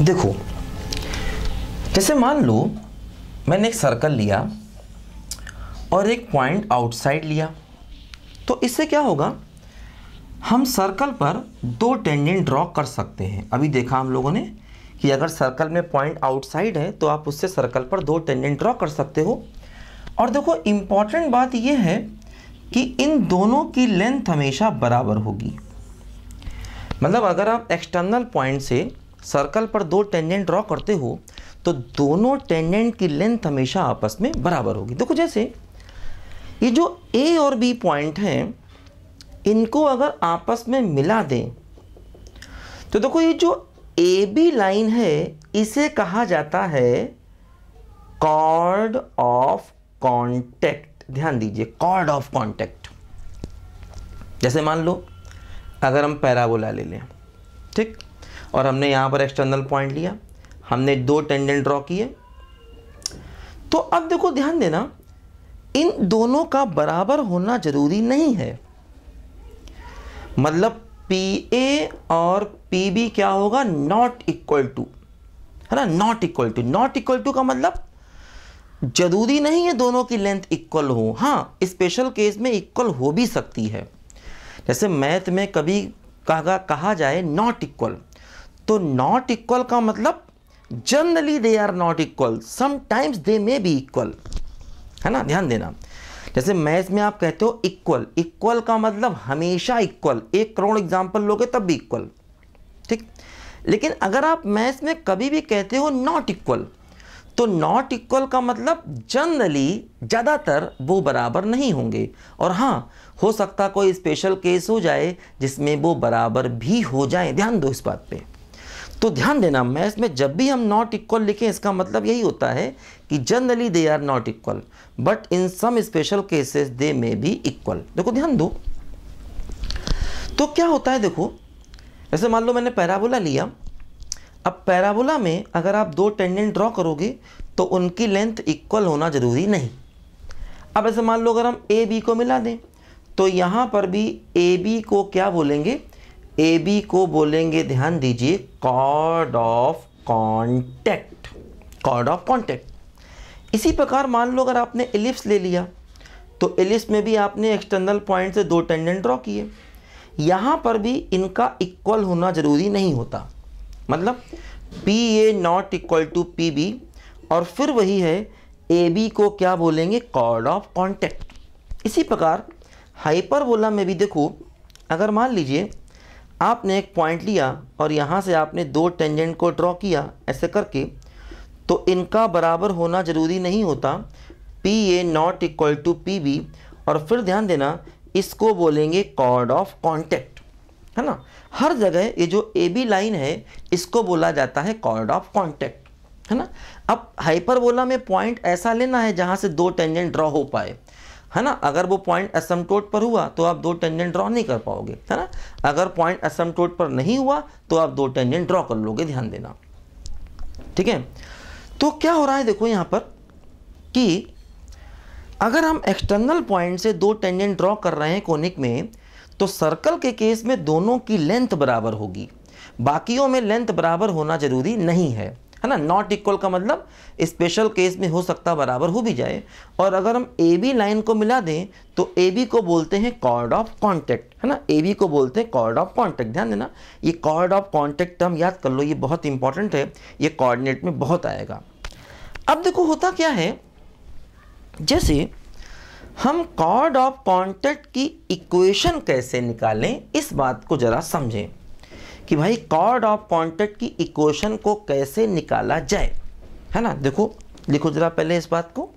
देखो, जैसे मान लो मैंने एक सर्कल लिया और एक पॉइंट आउटसाइड लिया, तो इससे क्या होगा, हम सर्कल पर दो टेंजेंट ड्रॉ कर सकते हैं। अभी देखा हम लोगों ने कि अगर सर्कल में पॉइंट आउटसाइड है तो आप उससे सर्कल पर दो टेंजेंट ड्रॉ कर सकते हो। और देखो, इम्पॉर्टेंट बात यह है कि इन दोनों की लेंथ हमेशा बराबर होगी। मतलब अगर आप एक्सटर्नल पॉइंट से सर्कल पर दो टेंजेंट ड्रॉ करते हो तो दोनों टेंजेंट की लेंथ हमेशा आपस में बराबर होगी। देखो, जैसे ये जो ए और बी पॉइंट हैं, इनको अगर आपस में मिला दें तो देखो, ये जो ए बी लाइन है इसे कहा जाता है कॉर्ड ऑफ कॉन्टैक्ट। ध्यान दीजिए, कॉर्ड ऑफ कॉन्टैक्ट। जैसे मान लो अगर हम पैराबोला ले लें, ठीक, और हमने यहाँ पर एक्सटर्नल पॉइंट लिया, हमने दो टेंजेंट ड्रॉ किए, तो अब देखो ध्यान देना, इन दोनों का बराबर होना जरूरी नहीं है। मतलब पी ए और पी बी क्या होगा, नॉट इक्वल टू, है ना, not equal to. Not equal to का मतलब जरूरी नहीं है दोनों की लेंथ इक्वल हो। हाँ, स्पेशल केस में इक्वल हो भी सकती है। जैसे मैथ में कभी कहा जाए नॉट इक्वल, तो नॉट इक्वल का मतलब generally they are not equal, sometimes they may be equal, है ना, ध्यान देना। जैसे मैथ्स में आप कहते हो इक्वल, इक्वल का मतलब हमेशा इक्वल, 1 करोड़ एग्जाम्पल लोगे तब भी इक्वल, ठीक। लेकिन अगर आप मैथ्स में कभी भी कहते हो नॉट इक्वल, तो नॉट इक्वल का मतलब जनरली ज़्यादातर वो बराबर नहीं होंगे। और हाँ, हो सकता कोई स्पेशल केस हो जाए जिसमें वो बराबर भी हो जाए। ध्यान दो इस बात पे। तो ध्यान देना, मैथ्स में जब भी हम नॉट इक्वल लिखें इसका मतलब यही होता है कि generally they are not equal, but in some special cases they may be equal. देखो ध्यान दो, तो क्या होता है, देखो जैसे मान लो मैंने पैराबोला लिया। अब पैराबोला में अगर आप दो टेंजेंट ड्रॉ करोगे तो उनकी लेंथ इक्वल होना जरूरी नहीं। अब ऐसे मान लो अगर हम ए बी को मिला दें तो यहाँ पर भी ए बी को क्या बोलेंगे, ए बी को बोलेंगे, ध्यान दीजिए, chord of contact, chord of contact. इसी प्रकार मान लो अगर आपने एलिप्स ले लिया तो एलिप्स में भी आपने एक्सटर्नल पॉइंट से दो टेंजेंट ड्रॉ किए। यहाँ पर भी इनका इक्वल होना जरूरी नहीं होता। मतलब P A not equal to P B, और फिर वही है ए बी को क्या बोलेंगे, कॉर्ड ऑफ कॉन्टैक्ट। इसी प्रकार हाइपरबोला में भी देखो, अगर मान लीजिए आपने एक पॉइंट लिया और यहाँ से आपने दो टेंजेंट को ड्रॉ किया ऐसे करके, तो इनका बराबर होना जरूरी नहीं होता, P A not equal to P B, और फिर ध्यान देना इसको बोलेंगे कॉर्ड ऑफ कॉन्टैक्ट, है ना। हर जगह ये जो ए बी लाइन है इसको बोला जाता है कॉर्ड ऑफ कॉन्टैक्ट, है ना। अब हाइपरबोला में पॉइंट ऐसा लेना है जहाँ से दो टेंजेंट ड्रॉ हो पाए, है ना। अगर वो पॉइंट एसिम्पटोट पर हुआ तो आप दो टेंजेंट ड्रॉ नहीं कर पाओगे, है ना। अगर पॉइंट एसिम्पटोट पर नहीं हुआ तो आप दो टेंजेंट ड्रॉ कर लोगे, ध्यान देना, ठीक है। तो क्या हो रहा है, देखो यहाँ पर कि अगर हम एक्सटर्नल पॉइंट से दो टेंजेंट ड्रॉ कर रहे हैं कोनिक में, तो सर्कल के केस में दोनों की लेंथ बराबर होगी, बाकियों में लेंथ बराबर होना जरूरी नहीं है, है ना। नॉट इक्वल का मतलब स्पेशल केस में हो सकता बराबर हो भी जाए। और अगर हम ए बी लाइन को मिला दें तो ए बी को बोलते हैं कॉर्ड ऑफ कॉन्टैक्ट, है ना। ए बी को बोलते हैं कॉर्ड ऑफ कॉन्टैक्ट। ध्यान देना, ये कॉर्ड ऑफ कॉन्टैक्ट टर्म याद कर लो, ये बहुत इंपॉर्टेंट है, ये कोऑर्डिनेट में बहुत आएगा। अब देखो होता क्या है, जैसे हम कॉर्ड ऑफ कॉन्टैक्ट की इक्वेशन कैसे निकालें, इस बात को जरा समझें कि भाई कॉर्ड ऑफ कॉन्टैक्ट की इक्वेशन को कैसे निकाला जाए, है ना। देखो लिखो जरा पहले इस बात को।